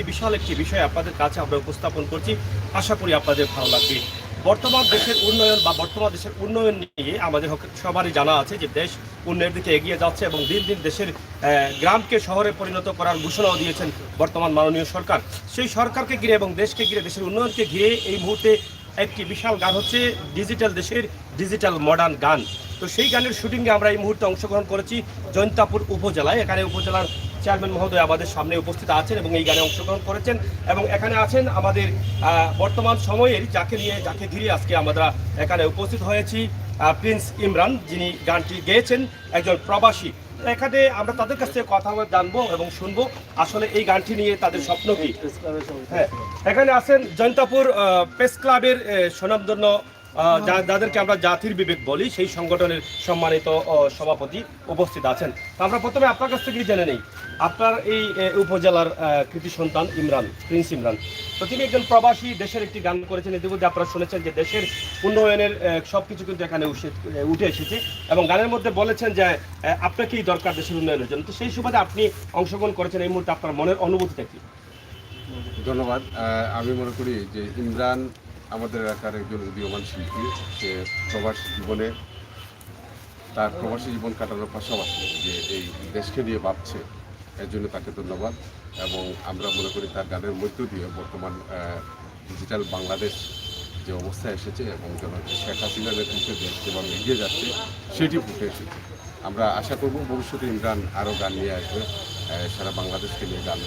বিশাল একটি বিষয় আপনাদের কাছে আমরা উপস্থাপন করছি, আশা করি আপনাদের ভালো লাগবে। বর্তমান দেশের উন্নয়ন বা বর্তমান দেশের উন্নয়ন নিয়ে আমাদের সবারই জানা আছে যে দেশ উন্নয়নের দিকে এগিয়ে যাচ্ছে এবং দিন দিন দেশের গ্রামকে শহরে পরিণত করার ঘোষণাও দিয়েছেন বর্তমান মাননীয় সরকার। সেই সরকারকে ঘিরে এবং দেশকে ঘিরে, দেশের উন্নয়নকে ঘিরে এই মুহূর্তে একটি বিশাল গান হচ্ছে ডিজিটাল দেশের ডিজিটাল মডার্ন গান। তো সেই গানের শুটিংয়ে আমরা এই মুহূর্তে অংশগ্রহণ করেছি জৈন্তাপুর উপজেলায়। এখানে উপজেলার চেয়ারম্যান মহোদয় আমাদের সামনে উপস্থিত আছেন এবং এই গানে অংশগ্রহণ করেছেন এবং এখানে আছেন আমাদের বর্তমান সময়ের যাকে ঘিরে আজকে আমরা এখানে উপস্থিত হয়েছি প্রিন্স ইমরান, যিনি গানটি গেয়েছেন, একজন প্রবাসী। এখানে আমরা তাদের কাছ থেকে কথা জানবো এবং শুনবো আসলে এই গানটি নিয়ে তাদের স্বপ্ন কি। হ্যাঁ, এখানে আছেন জৈন্তাপুর প্রেস ক্লাবের স্বনামধন্য যাদেরকে আমরা জাতির বিবেক বলি, সেই সংগঠনের সম্মানিত সভাপতি উপস্থিত আছেন। আমরা প্রথমে আপনার কাছ থেকে জেনে নেই, আপনার এই উপজেলার কৃতি সন্তান ইমরান, প্রিন্স ইমরান, তো তিনি একজন প্রবাসী, দেশের একটি গান করেছেন। ইতিমধ্যে আপনারা শুনেছেন যে দেশের উন্নয়নের সব কিছু কিন্তু এখানে উঠে এসেছে এবং গানের মধ্যে বলেছেন যে আপনাকেই দরকার দেশের উন্নয়নের জন্য। তো সেই সুবাদে আপনি অংশগ্রহণ করেছেন, এই মুহূর্তে আপনার মনের অনুভূতিটা কি? ধন্যবাদ। আমি মনে করি যে ইমরান আমাদের এলাকার একজন উদীয়মান শিল্পী। সে প্রবাসী জীবনে তার প্রবাসী জীবন কাটানোর পাশাপাশি যে এই দেশকে নিয়ে ভাবছে, এর জন্য তাকে ধন্যবাদ। এবং আমরা মনে করি তার গানের মধ্য দিয়ে বর্তমান ডিজিটাল বাংলাদেশ যে অবস্থায় এসেছে এবং শেখ হাসিনার নেতৃত্বে দেশ যেভাবে এগিয়ে যাচ্ছে সেটি ফুটে এসেছে। আমরা আশা করব ভবিষ্যতে ইমরান আরও গান নিয়ে আসবে, সারা বাংলাদেশকে নিয়ে গান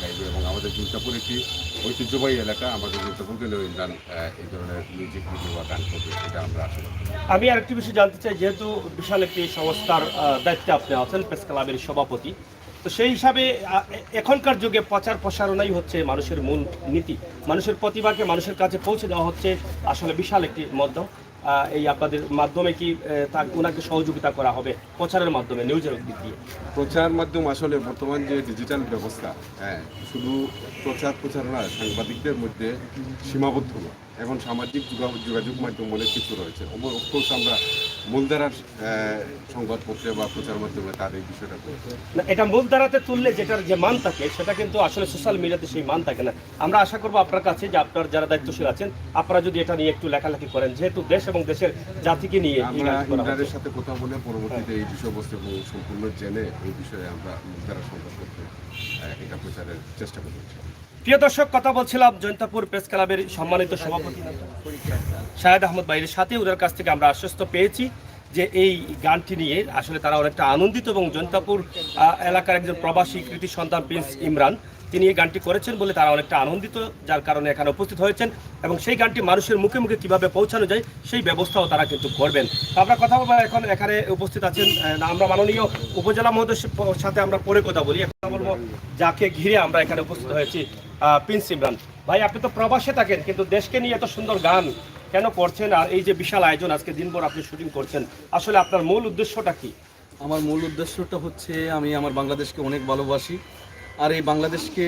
গাইবে এবং আমাদের জৈন্তাপুর একটি ঐতিহ্যবাহী এলাকা, আমাদের জৈন্তাপুরকে নিয়েও ইমরান এই ধরনের মিউজিক ভিডিও বা গান করবে, এটা আমরা আশা করি। আমি আরেকটি বিষয় জানতে চাই, যেহেতু বিশাল একটি সংস্থার দায়িত্বে আপনি আছেন, প্রেস ক্লাবের সভাপতি, তো সেই হিসাবে এখনকার যুগে প্রচার প্রসারণাই হচ্ছে মানুষের মূল নীতি। মানুষের প্রতিভাকে মানুষের কাছে পৌঁছে দেওয়া হচ্ছে আসলে বিশাল একটি মাধ্যম। এই আপনাদের মাধ্যমে কি ওনাকে সহযোগিতা করা হবে প্রচারের মাধ্যমে, নিউজের দিক দিয়ে? প্রচার মাধ্যম আসলে বর্তমান যে ডিজিটাল ব্যবস্থা, শুধু প্রচারণা সাংবাদিকদের মধ্যে সীমাবদ্ধ নয়। এখন সামাজিক যোগাযোগ মাধ্যম অনেক কিছু রয়েছে। অফকোর্স আমরা মূলধারার সংবাদপত্রে বা প্রচার মাধ্যমে তার এই বিষয়টা না, এটা মূলধারাতে তুললে যেটার যে মান থাকে সেটা কিন্তু আসলে সোশ্যাল মিডিয়াতে সেই মান থাকে না। আমরা আশা করবো আপনার কাছে যে আপনার যারা দায়িত্বশীল আছেন, আপনারা যদি এটা নিয়ে একটু লেখালেখি করেন, যেহেতু দেশ এবং দেশের জাতিকে নিয়ে। আমরা ইমরানের সাথে কথা বলে পরবর্তীতে এই বিষয়বস্তু সম্পূর্ণ জেনে এই বিষয়ে আমরা মূলধারা সংবাদপত্রে এটা প্রচারের চেষ্টা করব। প্রিয় দর্শক, কথা বলছিলাম জৈন্তাপুর প্রেস ক্লাবের সম্মানিত সভাপতি শাহেদ আহমদ ভাইয়ের সাথে। ওদের কাছ থেকে আমরা আশ্বস্ত পেয়েছি যে এই গানটি নিয়ে আসলে তারা অনেকটা আনন্দিত এবং জৈন্তাপুর এলাকার একজন প্রবাসী কৃতি সন্তান প্রিন্স ইমরান, তিনি এই গানটি করেছেন বলে তারা অনেকটা আনন্দিত, যার কারণে এখানে উপস্থিত হয়েছেন এবং সেই গানটি মানুষের মুখে মুখে কীভাবে পৌঁছানো যায় সেই ব্যবস্থাও তারা কিন্তু করবেন। আমরা কথা বলবো, এখন এখানে উপস্থিত আছেন, আমরা মাননীয় উপজেলা মহোদয়ের সাথে আমরা পরে কথা বলি। এখন বলবো যাকে ঘিরে আমরা এখানে উপস্থিত হয়েছি, প্রিন্স ইমরান ভাই, আপনি তো প্রবাসে থাকেন, কিন্তু দেশকে নিয়ে এত সুন্দর গান কেন করছেন? আর এই যে বিশাল আয়োজন, আজকে দিনভর আপনি শুটিং করছেন, আসলে আপনার মূল উদ্দেশ্যটা কি? আমার মূল উদ্দেশ্যটা হচ্ছে আমি আমার বাংলাদেশকে অনেক ভালোবাসি। আর এই বাংলাদেশকে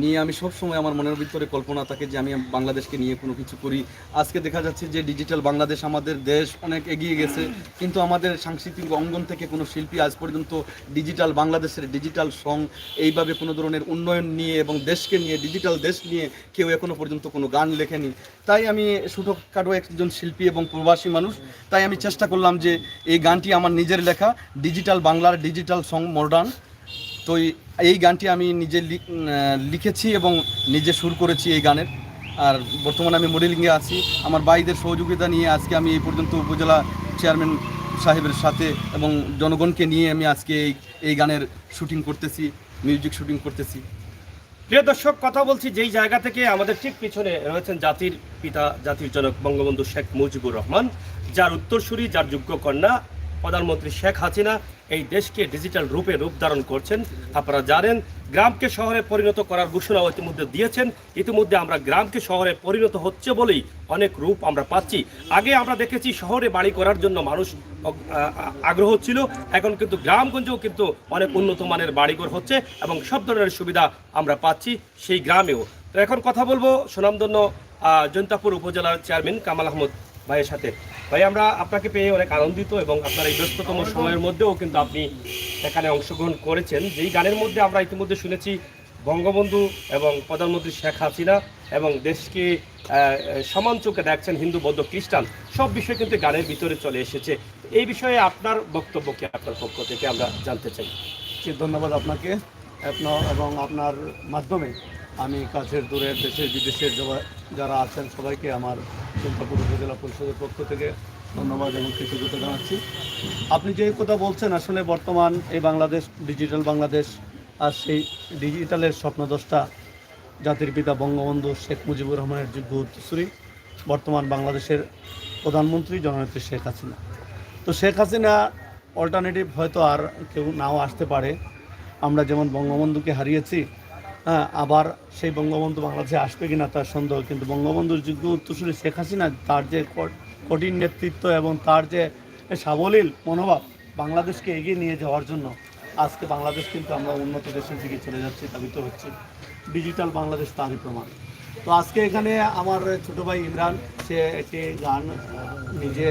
নিয়ে আমি সবসময় আমার মনের ভিতরে কল্পনা থাকে যে আমি বাংলাদেশকে নিয়ে কোনো কিছু করি। আজকে দেখা যাচ্ছে যে ডিজিটাল বাংলাদেশ, আমাদের দেশ অনেক এগিয়ে গেছে, কিন্তু আমাদের সাংস্কৃতিক অঙ্গন থেকে কোনো শিল্পী আজ পর্যন্ত ডিজিটাল বাংলাদেশের ডিজিটাল সং এইভাবে কোনো ধরনের উন্নয়ন নিয়ে এবং দেশকে নিয়ে, ডিজিটাল দেশ নিয়ে কেউ এখনো পর্যন্ত কোনো গান লেখেনি। তাই আমি ছোটোখাটো একজন শিল্পী এবং প্রবাসী মানুষ, তাই আমি চেষ্টা করলাম যে এই গানটি আমার নিজের লেখা, ডিজিটাল বাংলার ডিজিটাল সং মডার্ন। তো এই গানটি আমি নিজে লিখেছি এবং নিজে সুর করেছি এই গানের। আর বর্তমানে আমি মডেলিংয়ে আছি। আমার ভাইদের সহযোগিতা নিয়ে আজকে আমি এই পর্যন্ত উপজেলা চেয়ারম্যান সাহেবের সাথে এবং জনগণকে নিয়ে আমি আজকে এই গানের শুটিং করতেছি, মিউজিক শুটিং করতেছি। প্রিয় দর্শক, কথা বলছি যেই জায়গা থেকে, আমাদের ঠিক পিছনে রয়েছেন জাতির পিতা, জাতির জনক বঙ্গবন্ধু শেখ মুজিবুর রহমান, যার উত্তরসূরি, যার যোগ্য কন্যা প্রধানমন্ত্রী শেখ হাসিনা এই দেশকে ডিজিটাল রূপে রূপ ধারণ করছেন। আপনারা জানেন গ্রামকে শহরে পরিণত করার ঘোষণা ইতিমধ্যে দিয়েছেন। ইতিমধ্যে আমরা গ্রামকে শহরে পরিণত হচ্ছে বলেই অনেক রূপ আমরা পাচ্ছি। আগে আমরা দেখেছি শহরে বাড়ি করার জন্য মানুষ আগ্রহ ছিল, এখন কিন্তু গ্রামগঞ্জেও কিন্তু অনেক উন্নত মানের বাড়িঘর হচ্ছে এবং সব ধরনের সুবিধা আমরা পাচ্ছি সেই গ্রামেও। তো এখন কথা বলবো সুনামধন্য জৈন্তাপুর উপজেলার চেয়ারম্যান কামাল আহমদ ভাইয়ের সাথে। ভাই, আমরা আপনাকে পেয়ে অনেক আনন্দিত এবং আপনার এই ব্যস্ততম সময়ের মধ্যেও কিন্তু আপনি এখানে অংশগ্রহণ করেছেন। যেই গানের মধ্যে আমরা ইতিমধ্যে শুনেছি বঙ্গবন্ধু এবং প্রধানমন্ত্রী শেখ হাসিনা এবং দেশকে সমান চোখে দেখছেন হিন্দু বৌদ্ধ খ্রিস্টান, সব বিষয় কিন্তু গানের ভিতরে চলে এসেছে। এই বিষয়ে আপনার বক্তব্য কি আপনার পক্ষ থেকে আমরা জানতে চাই। ধন্যবাদ আপনাকে এবং আপনার মাধ্যমে আমি কাছের দূরের দেশের বিদেশের যারা আছেন সবাইকে আমার চম্পাপুর উপজেলা পরিষদের পক্ষ থেকে ধন্যবাদ এবং কৃতজ্ঞতা জানাচ্ছি। আপনি যে কথা বলছেন, আসলে বর্তমান এই বাংলাদেশ ডিজিটাল বাংলাদেশ, আর সেই ডিজিটালের স্বপ্নদ্রষ্টা জাতির পিতা বঙ্গবন্ধু শেখ মুজিবুর রহমানের যোগ্য উত্তরসূরি বর্তমান বাংলাদেশের প্রধানমন্ত্রী জননেত্রী শেখ হাসিনা। তো শেখ হাসিনা অল্টারনেটিভ হয়তো আর কেউ নাও আসতে পারে। আমরা যেমন বঙ্গবন্ধুকে হারিয়েছি, আবার সেই বঙ্গবন্ধু বাংলাদেশে আসবে কিনা তার সন্দেহ, কিন্তু বঙ্গবন্ধুর যোগ্য উত্তরসূরি শেখ হাসিনা, তার যে কঠিন নেতৃত্ব এবং তার যে সাবলীল মনোভাব বাংলাদেশকে এগিয়ে নিয়ে যাওয়ার জন্য আজকে বাংলাদেশ কিন্তু আমরা উন্নত দেশের দিকে চলে যাচ্ছি, ধাবিত হচ্ছে। ডিজিটাল বাংলাদেশ তারই প্রমাণ। তো আজকে এখানে আমার ছোটো ভাই ইমরান, সে একটি গান নিজে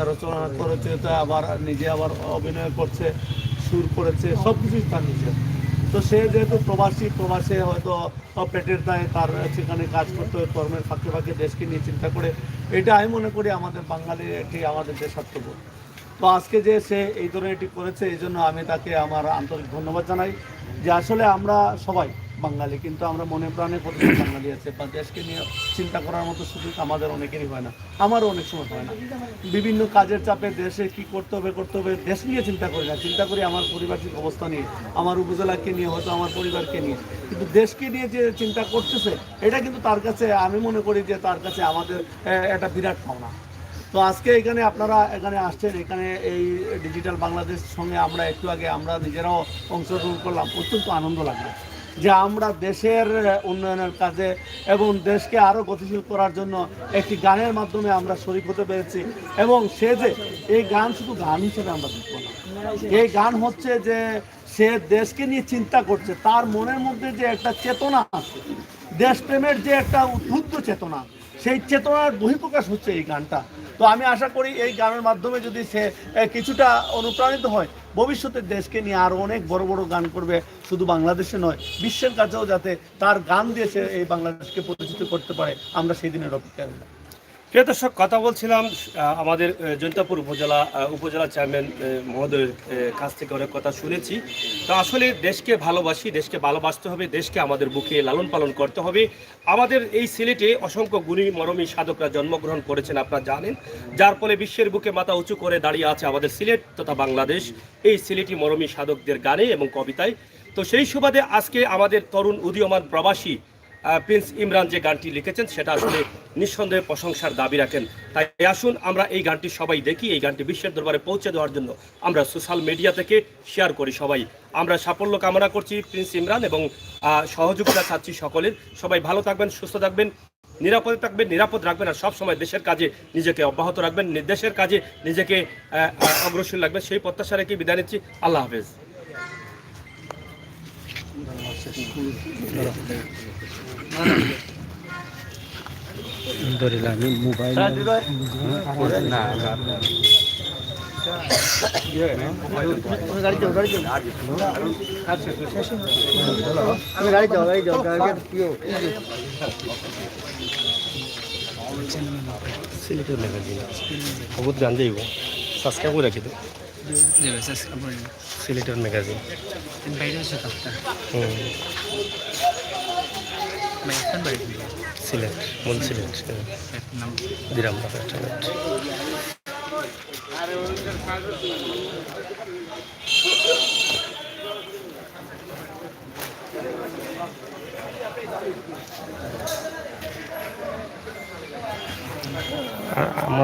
রচনা করেছে, তা আবার নিজে আবার অভিনয় করছে, সুর করেছে, সব কিছুই তার নিজের। তো সে যেহেতু প্রবাসে হয়তো পেটের দায়ে তার সেখানে কাজ করতে হয়, কর্মের ফাঁকে ফাঁকে দেশকে নিয়ে চিন্তা করে, এটা আমি মনে করি আমাদের বাঙালির একটি আমাদের দেশাত্মবোধ। তো আজকে যে সে এই ধরনের এটি করেছে, এই জন্য আমি তাকে আমার আন্তরিক ধন্যবাদ জানাই। যে আসলে আমরা সবাই বাঙালি, কিন্তু আমরা মনে প্রাণে প্রত্যেক বাঙালি আছে, বা দেশকে নিয়ে চিন্তা করার মতো সুযোগ আমাদের অনেকেরই হয় না, আমারও অনেক সময় হয় না। বিভিন্ন কাজের চাপে দেশে কি করতে হবে দেশ নিয়ে চিন্তা করি না, চিন্তা করি আমার পারিপার্শ্বিক অবস্থা নিয়ে, আমার উপজেলাকে নিয়ে, হয়তো আমার পরিবারকে নিয়ে। কিন্তু দেশকে নিয়ে যে চিন্তা করতেছে, এটা কিন্তু তার কাছে, আমি মনে করি যে তার কাছে আমাদের একটা বিরাট পাওনা। তো আজকে এখানে আপনারা এখানে আসছেন, এখানে এই ডিজিটাল বাংলাদেশ সঙ্গে আমরা একটু আগে আমরা নিজেরাও অংশগ্রহণ করলাম, অত্যন্ত আনন্দ লাগলো যে আমরা দেশের উন্নয়নের কাজে এবং দেশকে আরও গতিশীল করার জন্য একটি গানের মাধ্যমে আমরা শরিক হতে পেরেছি। এবং সে যে এই গান শুধু গান হিসেবে আমরা দেখব না, এই গান হচ্ছে যে সে দেশকে নিয়ে চিন্তা করছে, তার মনের মধ্যে যে একটা চেতনা আছে, দেশপ্রেমের যে একটা উদ্বুদ্ধ চেতনা, সেই চেতনার বহিঃপ্রকাশ হচ্ছে এই গানটা। তো আমি আশা করি এই গানের মাধ্যমে যদি সে কিছুটা অনুপ্রাণিত হয়, ভবিষ্যতে দেশকে নিয়ে আরও অনেক বড় বড় গান করবে, শুধু বাংলাদেশে নয় বিশ্বের কাছেও যাতে তার গান দিয়ে সে এই বাংলাদেশকে পরিচিত করতে পারে, আমরা সেই দিনের অপেক্ষা করি। প্রিয় দর্শক, কথা বলছিলাম আমাদের জৈন্তাপুর উপজেলা চেয়ারম্যান মহোদয়ের কাছ থেকে অনেক কথা শুনেছি। তো আসলে দেশকে ভালোবাসি, দেশকে ভালোবাসতে হবে, দেশকে আমাদের বুকে লালন পালন করতে হবে। আমাদের এই সিলেটে অসংখ্য গুণী মরমী সাধকরা জন্মগ্রহণ করেছেন, আপনারা জানেন, যার ফলে বিশ্বের বুকে মাথা উঁচু করে দাঁড়িয়ে আছে আমাদের সিলেট তথা বাংলাদেশ এই সিলেটি মরমী সাধকদের গানে এবং কবিতায়। তো সেই সুবাদে আজকে আমাদের তরুণ উদীয়মান প্রবাসী প্রিন্স ইমরান যে গানটি লিখেছেন, সেটা আসলে নিঃসন্দেহে প্রশংসার দাবি রাখেন। তাই আসুন আমরা এই গানটি সবাই দেখি, এই গানটি বিশ্বের দরবারে পৌঁছে দেওয়ার জন্য আমরা সোশ্যাল মিডিয়া থেকে শেয়ার করি। সবাই আমরা সাফল্য কামনা করছি প্রিন্স ইমরান এবং সহযোগিতা চাচ্ছি সকলের। সবাই ভালো থাকবেন, সুস্থ থাকবেন, নিরাপদে থাকবেন, নিরাপদ রাখবেন, আর সবসময় দেশের কাজে নিজেকে অব্যাহত রাখবেন, দেশের কাজে নিজেকে অগ্রসর রাখবেন, সেই প্রত্যাশা রেখে বিদায় নিচ্ছি। আল্লাহ হাফেজ। আমি মোবাইল সিলেটের ম্যাগাজিন বহুত গান যাইব, সাবস্ক্রাইব করে রাখি তো। সিলেটের ম্যাগাজিন সিলেট, মূল সিলেট, দিরাম আমার